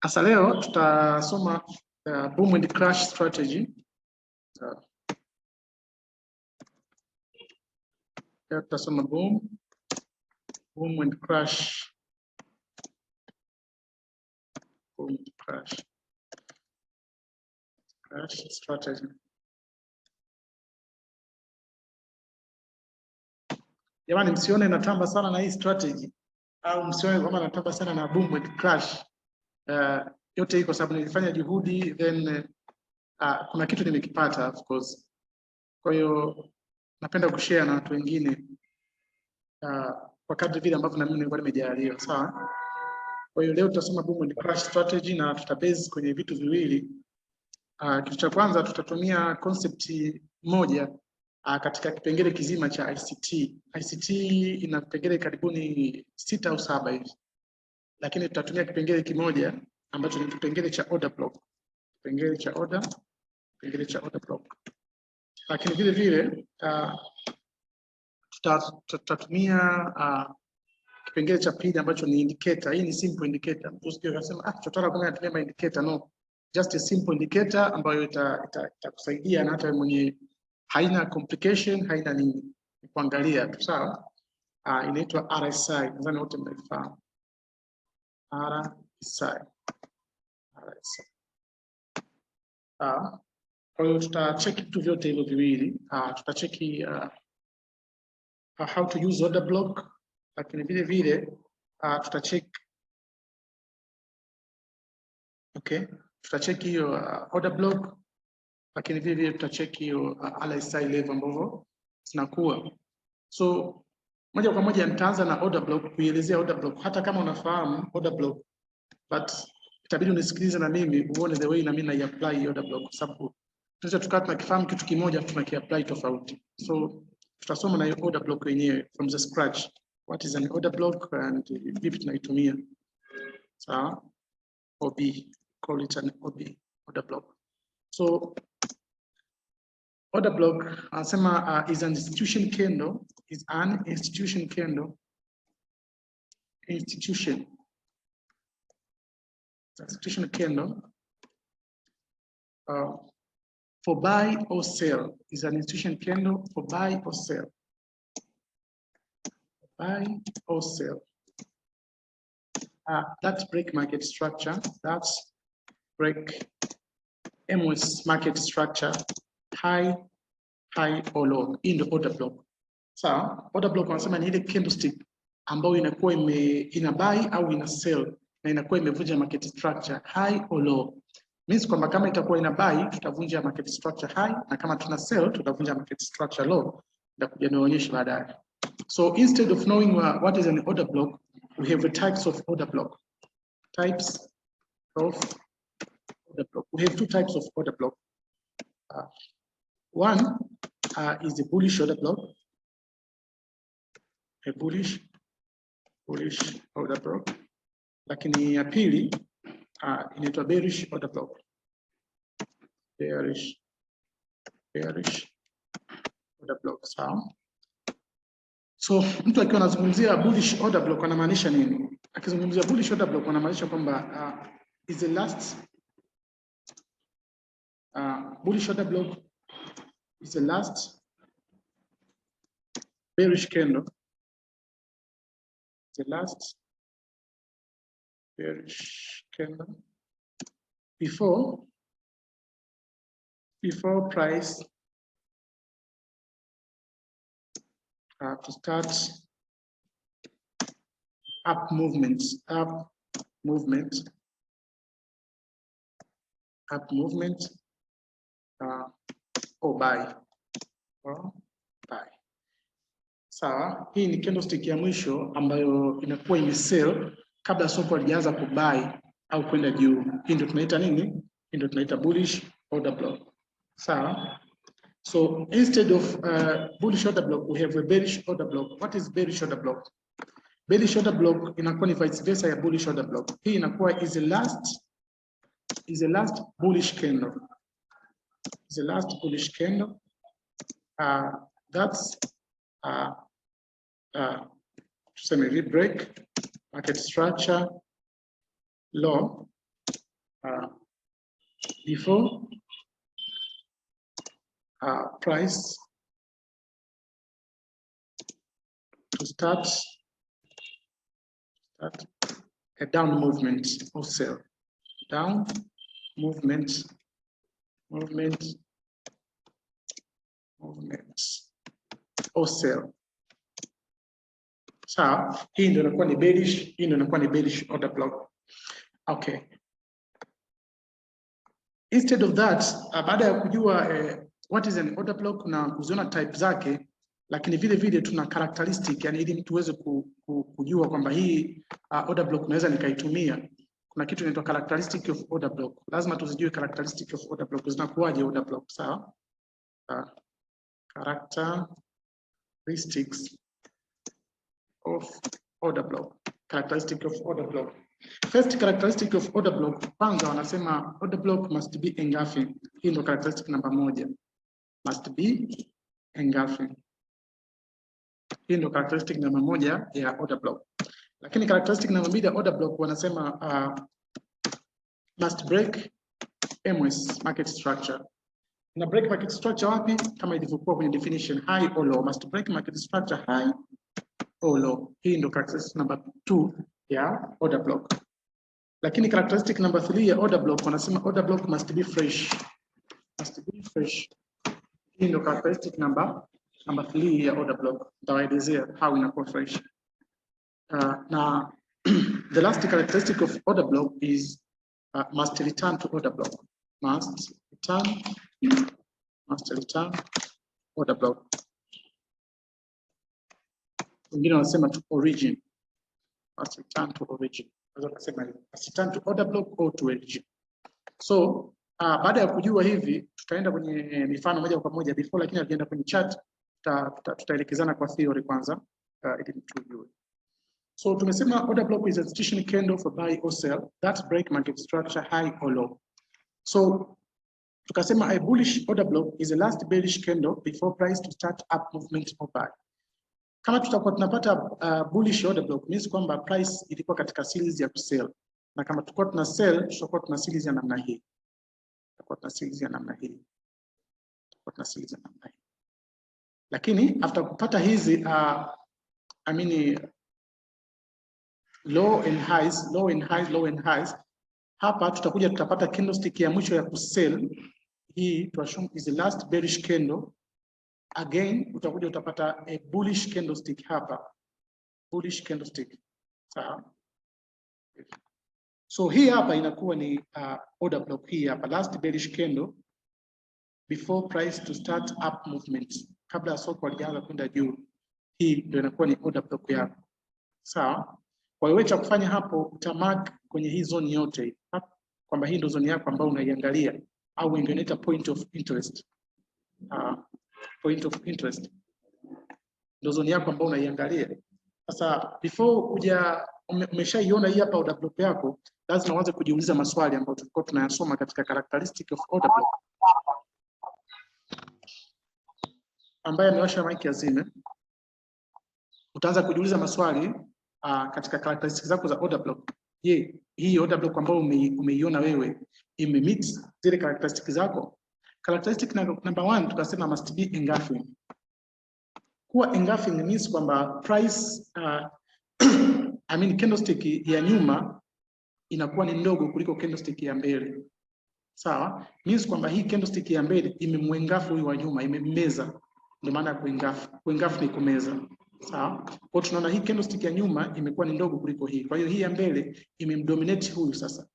Sasa leo tutasoma boom and crash strategy. Leo tutasoma boom and crash. Boom and crash strategy. Jamani, msione natamba sana na hii strategy au msione kama natamba sana na boom and crash. Yote hii kwa sababu nilifanya juhudi, then kuna kitu nimekipata of course. Kwa hiyo napenda kushare na watu wengine kwa kadri vile ambavyo na mimi nilikuwa nimejaliwa, sawa? Kwa hiyo leo tutasoma boom and crash strategy na tutabase kwenye vitu viwili. Kitu cha kwanza tutatumia concept moja katika kipengele kizima cha ICT. ICT ina vipengele karibuni 6 au 7 hivi. Lakini tutatumia kipengele kimoja ambacho ni kipengele cha order block. Kipengele cha order block. Lakini vile vile tutatumia kipengele cha pili ambacho ni indicator. Hii ni simple indicator. Usije ukasema tutataka kama natumia indicator, no. Just a simple indicator ambayo itakusaidia na hata mwenye haina complication, haina nini. Kuangalia tu, sawa? Inaitwa RSI. Nadhani wote mnaifahamu. RSI. Kwa hiyo tutacheki vitu vyote hivyo viwili. Tutacheki how to use order block, lakini vile vile tutacheki tutacheki hiyo order block, lakini vile vile tutacheki hiyo RSI level ambavyo zinakuwa. So moja kwa moja nitaanza na order block, kuelezea order block. Hata kama unafahamu order block, but itabidi unisikilize na mimi uone the way na mimi na apply order block, kwa sababu tunaweza tukawa tunakifahamu kitu kimoja tunakiapply tofauti. So tutasoma na order block yenyewe from the scratch. What is an order block and vipi tunaitumia. Sawa? OB, call it an OB, order block. So order block anasema is an institution candle, institution candle for buy or sell. Is an institution candle for buy or sell. Buy or sell. That's break market structure. That's break MOS market structure. High or low in the order block. So order block wanasema ni ile candlestick ambayo inakuwa ina buy au ina sell na inakuwa imevunja market structure high or low. Means kwamba kama itakuwa ina buy tutavunja market structure high, na kama tuna sell tutavunja market structure low. Nitakuja nionyeshe baadaye. So instead of knowing what is an order block, we have the types of order block. Types of order block. We have two types of order block. One is the bullish order block. A bullish order block. Lakini ya pili inaitwa bearish order block. Bearish order block. So mtu akiwa anazungumzia bullish order block anamaanisha nini? Akizungumzia bullish order block anamaanisha kwamba is the last bullish order block is the last bearish candle. The last bearish candle before price to start up movement or buy. Sawa, hii ni candlestick ya mwisho ambayo inakuwa imesell kabla soko halijaanza kubuy au kwenda juu. Hii ndio tunaita nini? Hii ndio tunaita bullish order block. Sawa? So instead of bullish order block, we have a bearish order block. What is bearish order block? Bearish order block inakuwa ni vice versa ya bullish order block. Hii inakuwa is the last bullish candle. Is the last bullish candle. That's tuseme break market structure low before price to start a down movement or sell. Down movement or sell. Sawa, hii ndio inakuwa ni bearish, hii ndio inakuwa ni bearish order block. Okay. Instead of that, baada ya kujua what is an order block na kuziona type zake, lakini vile vile tuna characteristic, yani ili mtu uweze kujua kwamba hii order block naweza nikaitumia. Kuna kitu inaitwa characteristic of order block. Lazima tuzijue characteristic of order block. Zinakuwaje order block, sawa? Characteristics of order block. Characteristic of order block. First characteristic of order block, kwanza wanasema order block must be engulfing. Hii ndio characteristic namba 1. Must be engulfing. Hii ndio characteristic namba 1 ya order block. Lakini characteristic namba 2 ya order block wanasema must break MOS market structure. Na break market structure wapi? Kama ilivyokuwa kwenye definition, high or low. Must break market structure high or low. Hii ndio characteristic number 2 ya order block. Lakini characteristic number 3 ya order block wanasema order block must be fresh. Must be fresh. Hii ndio characteristic number 3 ya order block. Nitawaelezea how inakuwa fresh. Now the last characteristic of order block is must return to order block. Must return order block. Wengine wanasema to origin. Must return to origin. Must return to order block or to origin. So baada ya kujua hivi, tutaenda kwenye mifano moja kwa moja before, lakini tukienda kwenye chart tutaelekezana kwa theory kwanza ili tujue. So tumesema order block is a stationary candle for buy or sell that break market structure high or low. So tukasema a bullish order block is a last bearish candle before price to start up movement or buy. Kama tutakuwa tunapata bullish order block means kwamba price ilikuwa katika series ya kusell, na kama tutakuwa tuna sell tutakuwa tuna series ya namna hii. Lakini after kupata hizi low and highs, hapa tutakuja tutapata candlestick ya mwisho ya kusell. Hii tuassume is the last bearish candle. Again utakuja utapata a bullish candlestick hapa, bullish candlestick. Sawa. So hii hapa inakuwa ni order block. Hii hapa last bearish candle before price to start up movement, kabla soko halijaanza kwenda juu. Hii ndio inakuwa ni order block yako. Sawa. Kwa hiyo cha kufanya hapo utamark kwenye hii zone yote kwamba hii ndio zone yako ambayo unaiangalia, au wengine wanaita point of interest. Point of interest ndio zone yako ambayo unaiangalia. Sasa before umeshaiona hii hapa order block yako, lazima uanze kujiuliza maswali ambayo tulikuwa tunayasoma katika characteristic of order block. Ambaye amewasha mic azime, utaanza kujiuliza maswali katika characteristics zako za order block. Je, hii order block ambayo umeiona wewe imemeet zile characteristics zako? Characteristic number 1 tukasema must be engulfing. Kuwa engulfing means kwamba price candlestick ya nyuma inakuwa ni ndogo kuliko candlestick ya mbele. Sawa? Means kwamba hii candlestick ya mbele imemwengafu huyu wa nyuma, imemmeza. Ndio maana ya kuengafu. Kuengafu ni kumeza. Sawa? Kwa tunaona hii candlestick ya nyuma imekuwa ni ndogo kuliko hii. Kwa hiyo hii ya mbele imemdominate huyu sasa.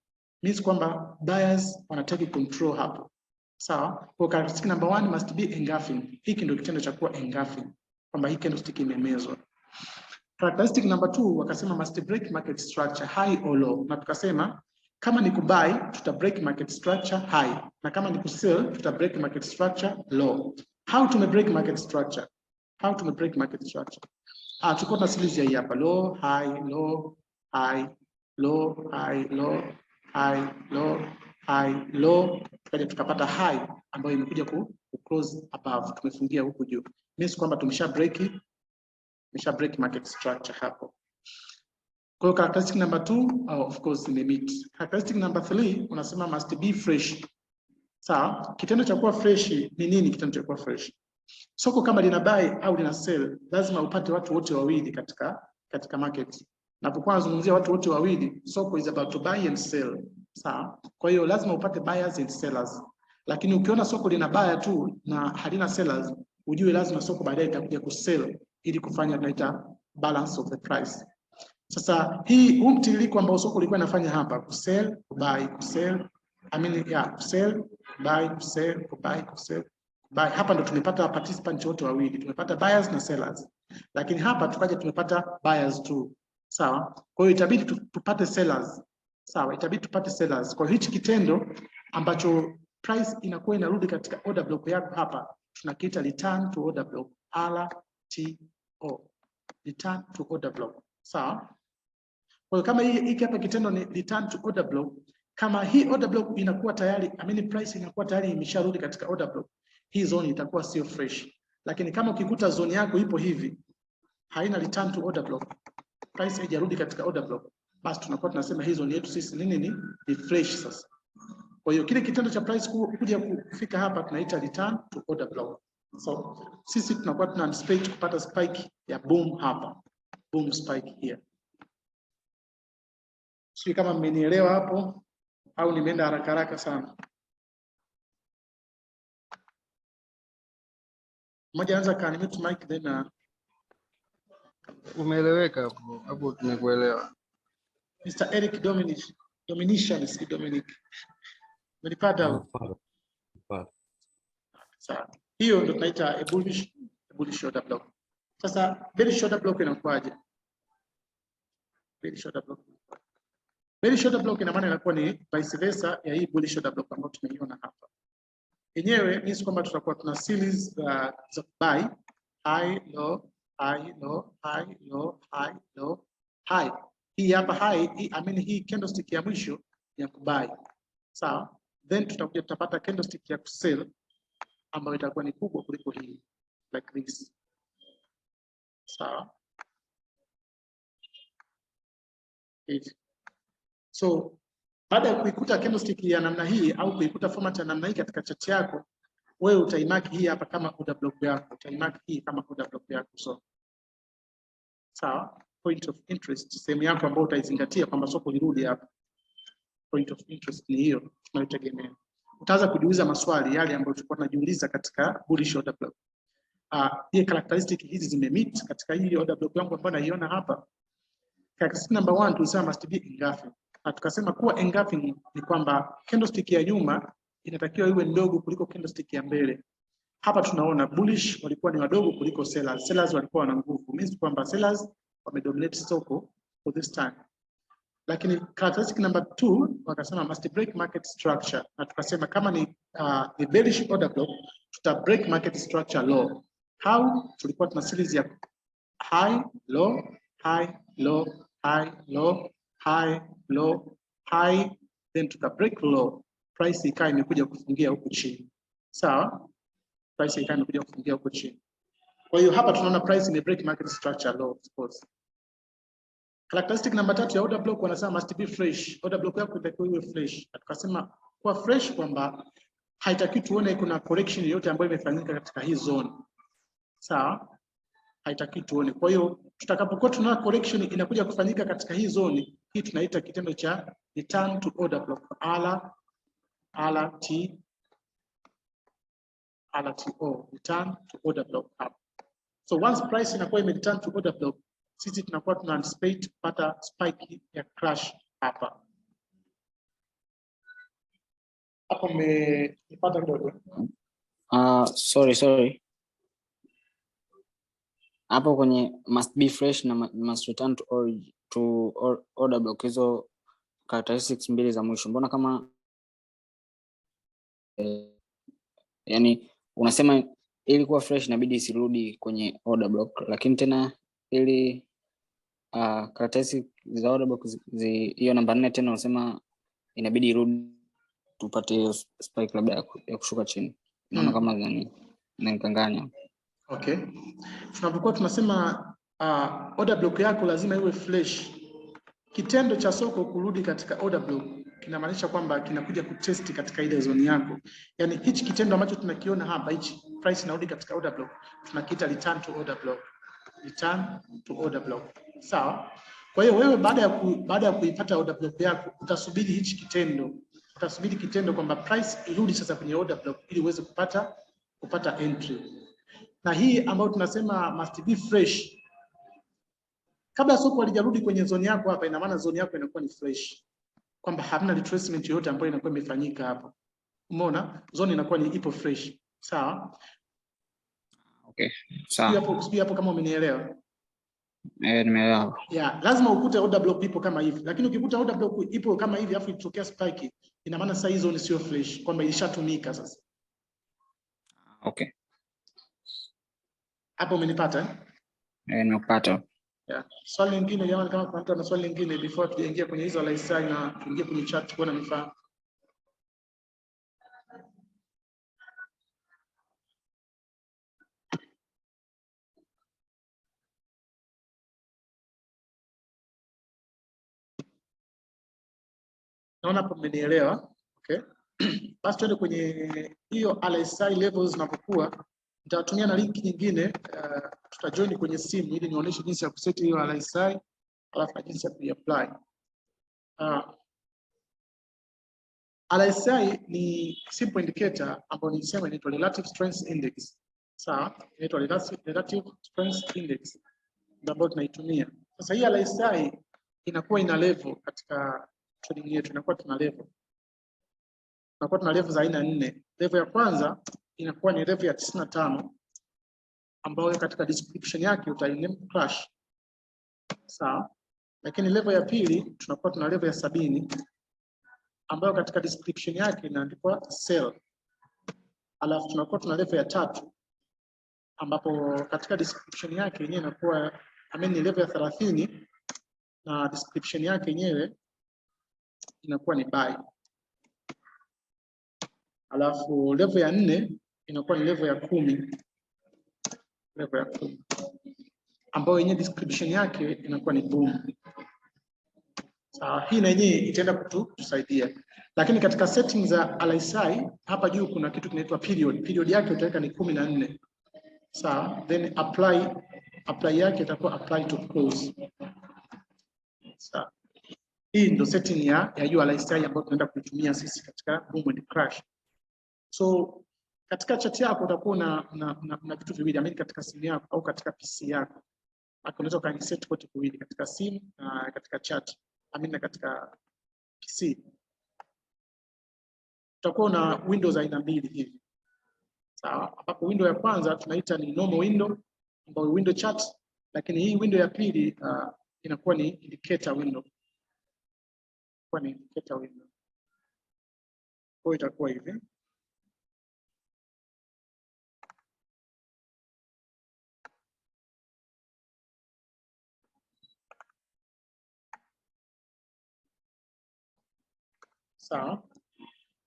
Means kwamba buyers wanataka control hapo. Sawa? Kwa characteristic number 1 must be engulfing. Hiki ndio kitendo cha kuwa engulfing, kwamba hii candlestick imemezwa. Characteristic number 2 wakasema must break market structure high or low. Na tukasema kama ni kubuy tuta break market structure high, na kama ni kusell tuta break market structure low. How to break market structure? How to break market structure? Tuko na series hii hapa, low high low high low high low high low high low, tukaja tukapata high ambayo imekuja ku close above, tumefungia huku juu. Means kwamba tumesha break market structure hapo. Kwa hiyo characteristic number 2 of course ni meet. Characteristic number 3 unasema must be fresh. Sawa, kitendo cha kuwa fresh ni nini? Kitendo cha kuwa fresh, soko kama lina buy au lina sell, lazima upate watu wote wawili katika market. Napokuwa nazungumzia watu wote wawili, soko is about to buy and sell. Sawa, kwa hiyo lazima upate buyers and sellers. Lakini ukiona soko lina buyer tu na halina sellers, ujue lazima soko baadaye itakuja kusell ili kufanya tunaita balance of the price. Sasa huu mtiririko ambao soko lilikuwa linafanya hapa, kusell, buy, kusell, kusell, buy, kusell, buy, kusell, buy. Hapa ndo tumepata participants wote wawili, tumepata buyers na sellers. Lakini hapa tukaja tumepata buyers tu. Sawa? Kwa hiyo itabidi tupate sellers. Sawa, itabidi tupate sellers. Kwa hiyo hichi kitendo ambacho price inakuwa inarudi katika order block yako hapa, tunakiita return to order block, RTO. Return to order block. Sawa? Kwa hiyo kama hiki hapa kitendo ni return to order block, kama hii order block inakuwa tayari, price inakuwa tayari imesharudi katika order block, hii zone itakuwa sio fresh. Lakini kama ukikuta zone yako ipo hivi, haina return to order block, price haijarudi katika order block, basi tunakuwa tunasema hii zone yetu sisi ni fresh sasa. Kwa hiyo kile kitendo cha price kuja kufika hapa tunaita return to order block. So sisi tunakuwa tuna anticipate kupata spike ya boom hapa. Boom spike here. Sio kama mmenielewa hapo au nimeenda haraka sana. Mmoja anza ka unmute mic then umeeleweka hapo tumekuelewa. Mr. Eric Dominican si Dominic. Mlipata? Sawa. Hiyo ndio tunaita a bullish order block. Sasa bearish order block inakuwaje? Bearish order block. Bearish order block ina maana inakuwa ni vice versa ya hii bullish order block ambayo tumeiona hapa. Yenyewe means kwamba tutakuwa tuna series za buy, high, low, high, low, high, low, high, low, high. Hii hapa high, hii candlestick ya mwisho ya kubuy. Sawa? Then tutakuja tutapata candlestick ya kusell ambayo itakuwa ni kubwa kuliko hii, like this. Sawa? So baada ya kuikuta candlestick ya namna hii au kuikuta format ya namna hii katika chart yako, wewe utaimaki hii hapa kama order block yako, utaimaki hii kama order block yako. So sawa, point of interest, sehemu yako ambayo utaizingatia kwamba soko lirudi hapa. Point of interest ni hiyo tunayotegemea. Utaanza kujiuliza maswali yale ambayo tulikuwa tunajiuliza katika bullish order block. Hii characteristic hizi zimemeet katika hii order block yangu ambayo naiona hapa. Characteristic number 1 tulisema must be engulfing. Na tukasema kuwa engulfing ni kwamba candlestick ya nyuma inatakiwa iwe ndogo kuliko candlestick ya mbele. Hapa tunaona bullish walikuwa ni wadogo kuliko sellers. Sellers walikuwa wana nguvu. Means kwamba sellers wamedominate soko for this time. Lakini characteristic number 2 wakasema must break market structure. Na tukasema kama ni the bearish order block, tuta break market structure low. How? Tulikuwa tuna series ya high, low, high, low, high, low, high, low, high, then tuka break low. Price ikawa imekuja kufungia huku chini. Sawa? Price ikawa imekuja kufungia huku chini. Kwa hiyo hapa tunaona price ime break market structure low, of course. Characteristic number 3 ya order block wanasema must be fresh. Order block yako itakiwa iwe fresh. Tukasema kwa fresh kwamba haitaki tuone kuna correction yoyote ambayo imefanyika katika hii zone. Sawa? Haitaki tuone. Kwa hiyo tutakapokuwa tuna correction inakuja kufanyika katika hii zone, hii tunaita kitendo cha return to order block, RTO, return to order block up. So once price inakuwa ime return to order block, sisi tunakuwa tuna anticipate kupata spike ya crash hapa. Hapo mmepata kidogo? Sorry. Hapo kwenye must be fresh na must return to order block, hizo characteristics mbili za mwisho, mbona kama yani unasema ili kuwa fresh inabidi isirudi kwenye order block, lakini tena ili characteristics za order block hiyo namba 4 tena unasema inabidi irudi tupate spike labda ya kushuka chini. Naona kama inanikanganya. Okay. Tunapokuwa tunasema order block yako lazima iwe fresh. kitendo cha soko kurudi katika order block kinamaanisha kwamba kinakuja kutesti katika ile zone yako. Yaani hichi kitendo ambacho tunakiona hapa, hichi price inarudi katika order block, tunakiita return to order block. Return to order block. Sawa? Kwa hiyo wewe baada ya kuipata order block yako, utasubiri hichi kitendo. Utasubiri kitendo kwamba price irudi sasa kwenye order block ili uweze kupata entry. Na hii ambayo tunasema must be fresh. Kabla soko halijarudi kwenye zone yako hapa, ina maana zone yako inakuwa ni fresh, kwamba hamna retracement yoyote ambayo inakuwa imefanyika hapo. Umeona? Zone inakuwa ni ipo fresh. Sawa? Okay. Sawa. Hapo kama umenielewa. Nimeelewa. Yeah, lazima ukute order block ipo kama hivi. Lakini ukikuta order block ipo kama hivi afu itokea spike, ina maana sasa hizo zone sio fresh, kwamba ilishatumika sasa. Okay. Hapo umenipata? Nimepata. Yeah. Swali lingine jamani, kama kuna mtu ana swali lingine before tuingie kwenye hizo RSI na tuingie kwenye chat kuona mifano. Naona hapo mmenielewa. Okay. Basi tuende kwenye hiyo RSI levels zinapokuwa. Nitatumia na link nyingine, tutajoin kwenye simu ili nionyeshe jinsi ya kuseti hiyo RSI alafu na jinsi ya kuiapply. RSI ni simple indicator ambayo nisema inaitwa relative strength index. Sawa? Inaitwa relative strength index ambayo tunaitumia. Sasa hii RSI inakuwa ina level katika trading yetu, inakuwa tuna level. Tunakuwa tuna level za aina 4. Level ya kwanza inakuwa ni level ya 95 ambayo katika description yake utainame crash. Sawa? Lakini level ya pili tunakuwa tuna level ya 70 ambayo katika description yake inaandikwa sell. Alafu tunakuwa tuna level ya 3 ambapo katika description yake yenyewe inakuwa ni level ya 30 na description yake yenyewe inakuwa ni buy. Alafu level ya 4 inakuwa ni level ya 10. Level ya 10 ambayo yenyewe description yake inakuwa ni boom. Sawa, hii na yenyewe itaenda kutusaidia. Lakini katika settings za RSI hapa juu kuna kitu kinaitwa period. Period yake utaweka ni 14. Sawa, then apply yake itakuwa apply to close. Sawa. Hii ndio setting ya hiyo RSI ambayo tunaenda kuitumia sisi katika boom and crash. So katika chat yako utakuwa na vitu viwili, katika simu yako au katika PC yako. Unaweza kuset kote kuwili, katika simu na katika chat, katika PC. Utakuwa na windows aina mbili hivi. Sawa, ambapo window ya kwanza tunaita ni normal window ambayo window chat, lakini hii window ya pili inakuwa ni indicator window. Kwa ni indicator window. Kwa itakuwa hivi. Sawa.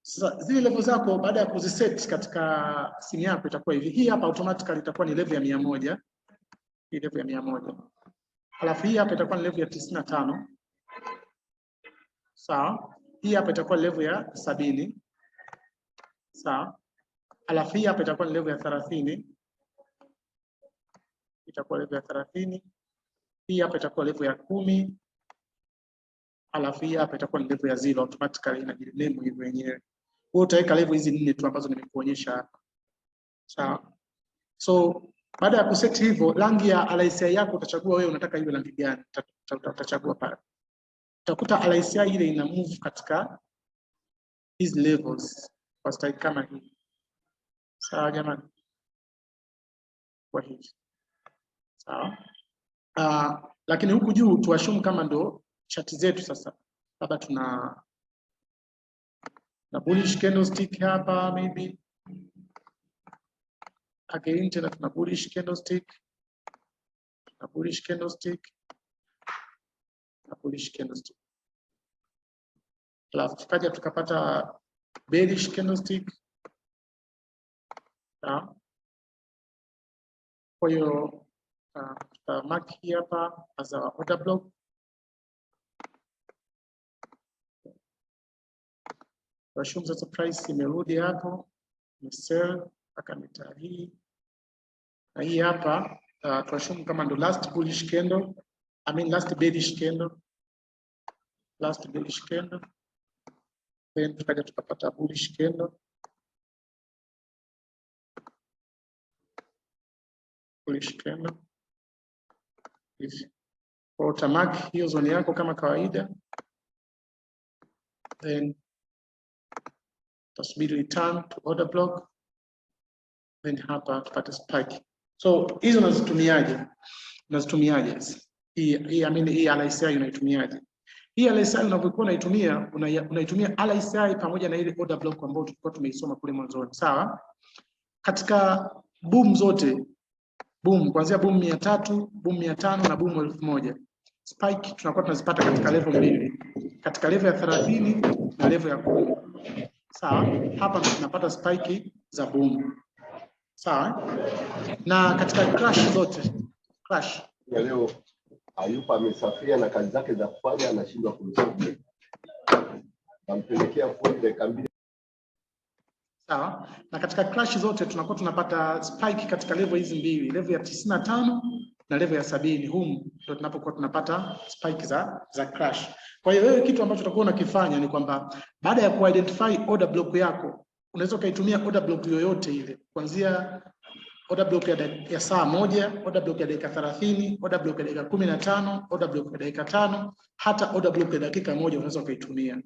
Sasa zile level zako baada ya kuziset katika simu yako itakuwa hivi. Hii hapa automatically itakuwa ni level ya 100. Hii level ya 100. Alafu hii hapa itakuwa ni level ya 95. Sawa. Hii hapa itakuwa level ya 70. Sawa. Alafu hii hapa itakuwa ni level ya 30. Itakuwa level ya 30. Hii hapa itakuwa level ya 10. Alafu hii hapa itakuwa ni level ya 0, automatically inajiname hivyo yenyewe. Wewe utaweka level hizi 4 tu ambazo nimekuonyesha hapa. Sawa. So baada ya kuset hivyo, rangi ya RSI yako utachagua wewe unataka iwe rangi gani. Utachagua pale. Utakuta RSI ile ina move katika these levels kwa style kama hii. Sawa jamani. Kwa hivi. Sawa. Lakini huku juu tuashumu kama ndo chati zetu sasa. Labda tuna bullish candlestick hapa maybe. Again tena tuna bullish candlestick. Na bullish candlestick. Na bullish candlestick. Alafu tukaja tukapata bearish candlestick. Sawa. Kwa hiyo mark hii hapa as our order block. Tuassume sasa price imerudi hapo, ni sell mpaka mita hii. Na hii hapa tuassume kama ndo last bullish candle, last bearish candle. Last bearish candle. Then tukaja tukapata bullish candle. Bullish candle. Kwa utamark hiyo zone yako kama kawaida. Then tasubiri return to order block. Then hapa tupate spike. So hizo unazitumiaje? Hii RSI unaitumiaje? Hii RSI unapokuwa unaitumia RSI pamoja na ile order block ambayo tulikuwa tumeisoma kule mwanzoni, sawa? Katika boom zote, kuanzia boom 300, boom 500 na boom 1000. Spike tunakuwa tunazipata katika level mbili. Katika level ya 30 na level ya 10. Sawa? Hapa tunapata spike za boom. Sawa? Na katika crash zote, ya leo Ayupa amesafia na kazi zake za kufanya, anashindwa kumsaidia. Nampelekea fundi kambi. Sawa? Na katika crash zote tunakuwa tunapata spike katika level hizi mbili, level ya 95 na level ya 70. Humu ndio tunapokuwa tunapata spike za crash. Kwa hiyo wewe kitu ambacho utakuwa unakifanya ni kwamba baada ya kuidentify order block yako, unaweza ukaitumia order block yoyote ile, kuanzia order block ya saa moja, order block ya dakika 30, order block ya dakika 15, order block ya dakika 5, hata order block ya dakika moja unaweza ukaitumia.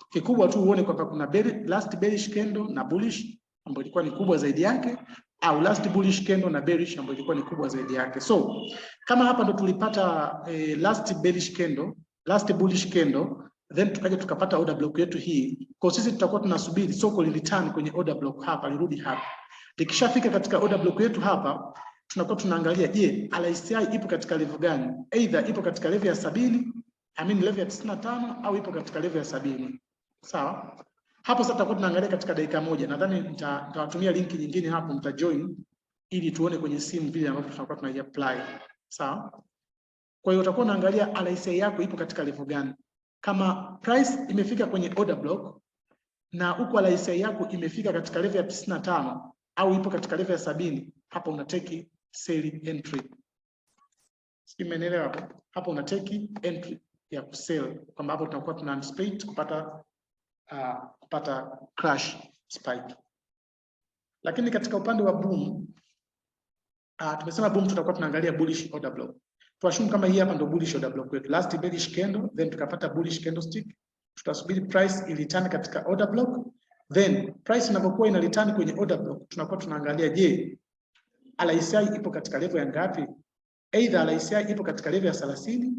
Kikubwa tu uone kwamba kuna last bearish candle na bullish ambayo ilikuwa ni kubwa zaidi yake, au last bullish candle na bearish ambayo ilikuwa ni kubwa zaidi yake. So kama hapa ndo tulipata last bearish candle, last bullish candle, then tukaja tukapata order block yetu hii. Kwa sisi tutakuwa tunasubiri soko li return kwenye order block hapa, lirudi hapa. Likishafika katika order block yetu hapa, tunakuwa tunaangalia je, RSI ipo katika level gani? Either ipo katika level ya 70, level ya 95, au ipo katika level ya 70. Sawa? Hapo sasa tutakuwa tunaangalia katika dakika moja. Nadhani nitawatumia linki nyingine hapo, mtajoin ili tuone kwenye simu vile ambavyo tutakuwa tunaiapply. Sawa? Kwa hiyo utakuwa unaangalia RSI yako ipo katika level gani. Kama price imefika kwenye order block na huko RSI yako imefika katika level ya 95 au ipo katika level ya 70, hapa una take sell entry. Simeelewa hapo? Hapa una take entry ya kusell, kwamba hapo tunakuwa tuna anticipate kupata crash spike. Lakini katika upande wa boom, tumesema boom tutakuwa tunaangalia bullish order block. Tuashumu kama hii hapa ndio bullish order block wetu, last bearish candle, then tukapata bullish candlestick. Tutasubiri price return katika order block, then price inapokuwa ina return kwenye order block, tunakuwa tunaangalia je, RSI ipo katika level ya ngapi? Either RSI ipo katika level ya 30,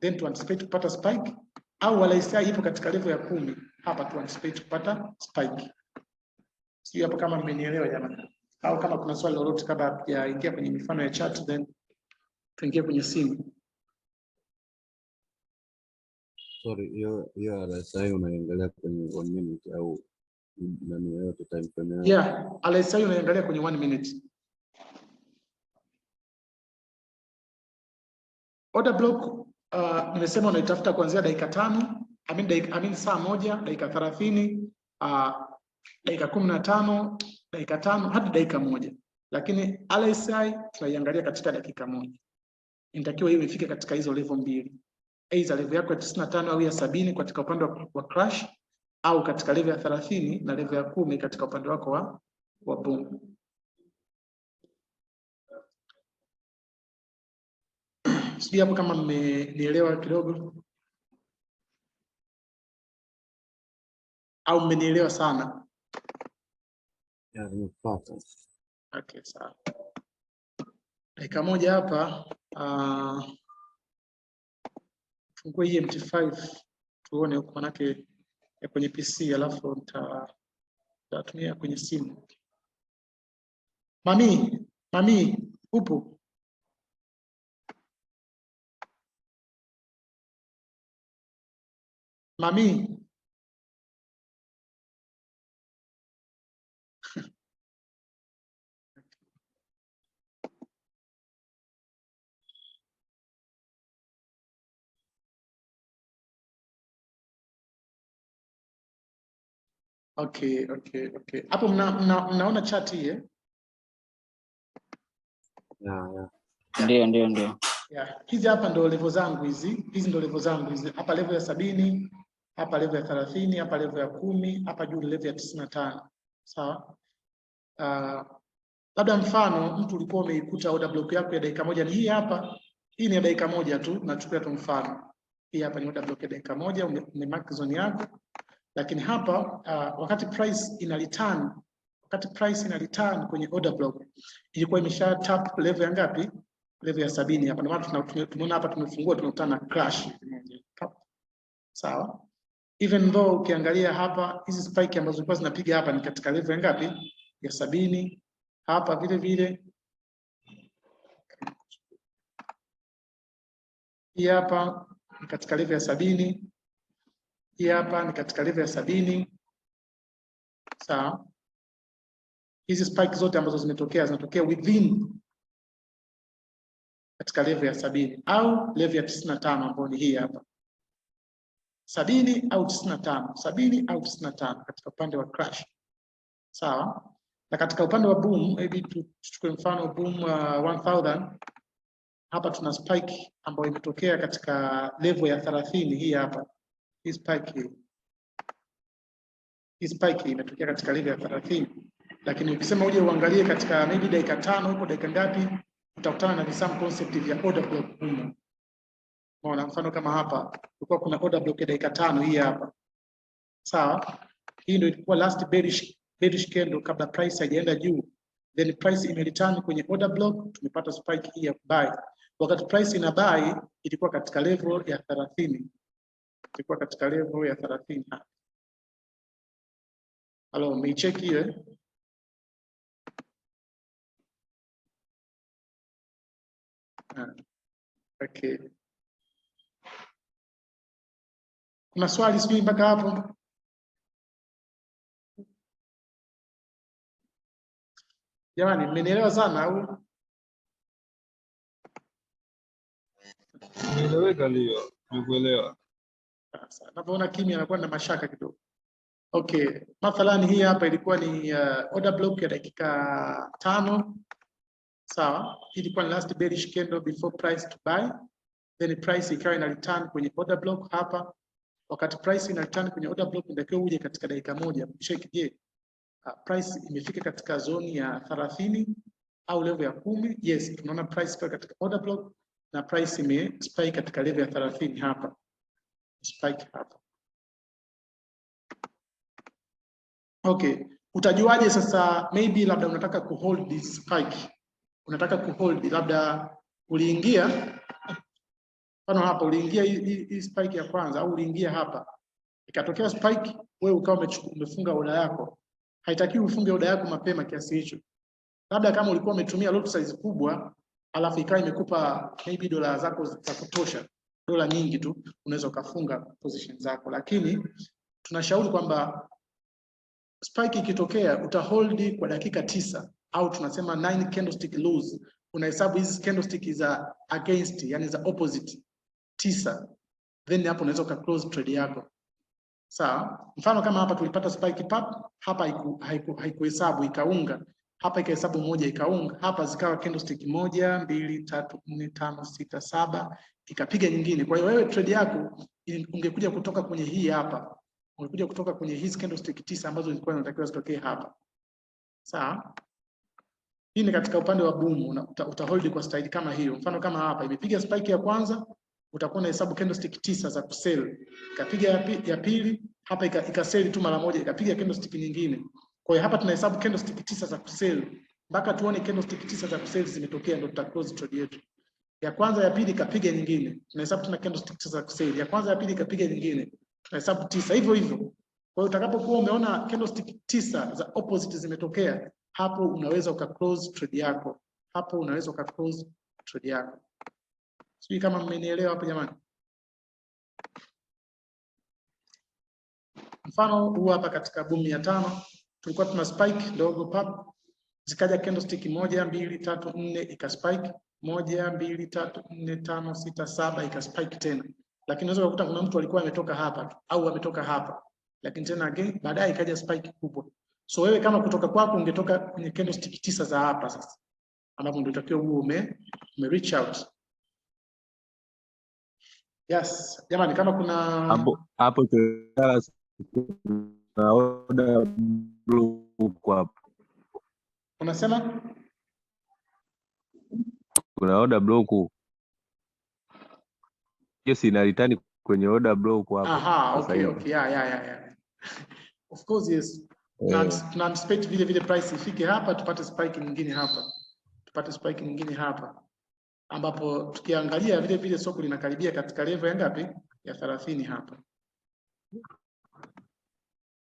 then tu anticipate kupata spike, au RSI ipo katika level ya 10, hapa tu anticipate kupata spike. Sio hapo kama mmenielewa jamani? Au kama kuna swali lolote kabla ya ingia kwenye mifano ya chart, then tuingie kwenye simu. Sorry, hiyo RSI unaangalia kwenye 1 minute au nani yote time frame? Yeah, RSI unaangalia kwenye 1 minute. Order block nimesema unaitafuta kuanzia dakika 5, saa moja, dakika 30, dakika 15, dakika 5 hadi dakika 1. Lakini RSI tunaiangalia katika dakika 1. Inatakiwa hiyo ifike katika hizo level mbili. Aidha level yako ya 95 au ya 70 katika upande wa crash, au katika level ya 30 na level ya 10 katika upande wako wa boom. Sijui hapo kama mmenielewa kidogo au mmenielewa sana? Yeah, nimepata. Okay, sawa. Dakika moja hapa, fungue hii MT5 tuone huko, manake ya kwenye PC alafu nitatumia kwenye simu. Mami, upo? Mami. Okay. Hapo mnaona chart hii eh? Yeah. Ndio. Yeah. Hizi hapa ndo level zangu hizi. Hizi ndo level zangu hizi. Hapa level ya 70, hapa level ya 30, hapa level ya 10, hapa juu level ya 95. Sawa? Labda mfano mtu ulikuwa umeikuta order block yako ya dakika moja ni hii hapa. Hii ni ya dakika moja tu, nachukua tu mfano. Hii hapa ni order block ya dakika moja, umemark zone yako. Lakini hapa wakati price ina return kwenye order block ilikuwa imesha tap level ya ngapi? Level ya 70 hapa. Ndio maana tumeona hapa tumefungua tumekutana na crash. Sawa? Even though ukiangalia hapa hizi spike ambazo zilikuwa zinapiga hapa ni katika level ya ngapi? Ya 70. Hapa vile vile hii hapa ni katika level ya 70. Hii hapa ni katika level ya 70. Sawa? Hizi spike zote ambazo zinatokea within katika level ya 70 au level ya 95 ambayo ni hii hapa. 70 au 95 katika upande wa crash. Sawa? Na katika upande wa boom, maybe tuchukue mfano boom 1000. Hapa tuna spike ambayo imetokea katika level ya 30 hii hapa. Hii spike imetokea katika level ya 30. Lakini ukisema uje uangalie katika maybe dakika 5 huko dakika ngapi, utakutana na some concept ya order block humo. Unaona mfano kama hapa, kulikuwa kuna order block ya dakika 5 hii hapa. Sawa? Hii ndio ilikuwa last bearish candle kabla price haijaenda juu. Then price imereturn kwenye order block, tumepata spike hii ya buy. Wakati price ina buy ilikuwa katika level ya 30. Ilikuwa katika level ya 30 hapa. Halo, umeicheck hiyo? Okay. Kuna swali sijui mpaka hapo? Jamani, mmenielewa sana au? Nieleweka ndio, nikuelewa. Sasa napoona kimya anakuwa na mashaka kidogo. Okay, mathalani hii hapa ilikuwa ni order block ya dakika 5. Sawa? Hii ilikuwa ni last bearish candle before price to buy. Then price ikawa ina return kwenye order block hapa. Wakati price ina return kwenye order block ndio uje katika dakika moja. Check je, price imefika katika zone ya 30 au level ya 10? Yes, tunaona price iko katika order block na price spike katika level ya 30 hapa. Spike hapa. Okay, utajuaje sasa maybe labda unataka kuhold this spike? Unataka kuhold labda uliingia mfano hapa uliingia hii spike ya kwanza au uliingia hapa. Ikatokea spike wewe ukawa umefunga order yako. Haitakiwi ufunge order yako mapema kiasi hicho. Labda kama ulikuwa umetumia lot size kubwa alafu ikawa imekupa maybe dola zako za kutosha, dola nyingi tu, unaweza ukafunga position zako. Lakini tunashauri kwamba spike ikitokea utahold kwa dakika 9 au tunasema 9 candlestick lows. Unahesabu hizi candlestick za against, yani za opposite 9. Then hapo unaweza ka close trade yako. Sawa? Mfano kama hapa tulipata spike pap, hapa haikuhesabu ikaunga. Hapa ikahesabu moja ikaunga. Hapa zikawa candlestick 1 2 3 4 5 6 7 ikapiga nyingine. Kwa hiyo wewe trade yako ungekuja kutoka kwenye hii hapa. Ungekuja kutoka kwenye hizi candlestick 9 ambazo zilikuwa zinatakiwa zitokee hapa. Sawa? Hii ni katika upande wa boom, utahold kwa style kama hiyo. Mfano kama hapa imepiga spike ya kwanza, utakuwa na hesabu candlestick 9 za kusell. Ikapiga ya pili, hapa ikasell tu mara moja, ikapiga candlestick nyingine. Kwa hiyo hapa tunahesabu candlestick 9 za kusell. Mpaka tuone candlestick 9 za kusell zimetokea ndio tuta close trade yetu. Ya kwanza ya pili ikapiga nyingine. Tunahesabu tuna candlestick 9 za kusell. Ya kwanza ya pili ikapiga nyingine. Tunahesabu 9 hivyo hivyo. Kwa hiyo utakapokuwa umeona candlestick 9 za opposite zimetokea, hapo unaweza uka close trade yako. Hapo unaweza uka close trade yako. Sijui kama mmenielewa hapo jamani. Mfano huu hapa katika boom ya 5 tulikuwa tuna spike ndogo pap, zikaja candlestick 1 2 3 4 ikaspike 1 2 3 4 5 6 7 ikaspike tena. Lakini unaweza kukuta kuna mtu alikuwa ametoka hapa au ametoka hapa. lakini tena again baadaye ikaja spike kubwa. So wewe kama kutoka kwako ungetoka kwenye candlestick 9 za hapa sasa, ambapo ndio utakiwa huo ume reach out. Yes, jamani, kama kuna hapo na order block hapo. Unasema? Kuna order block. Yes, ina return kwenye order block hapo. Aha, okay. Yeah. Of course, yes. Tuna anticipate vile price ifike hapa, tupate spike nyingine hapa. Ambapo tukiangalia vile soko linakaribia katika level ya ngapi? Ya 30 hapa.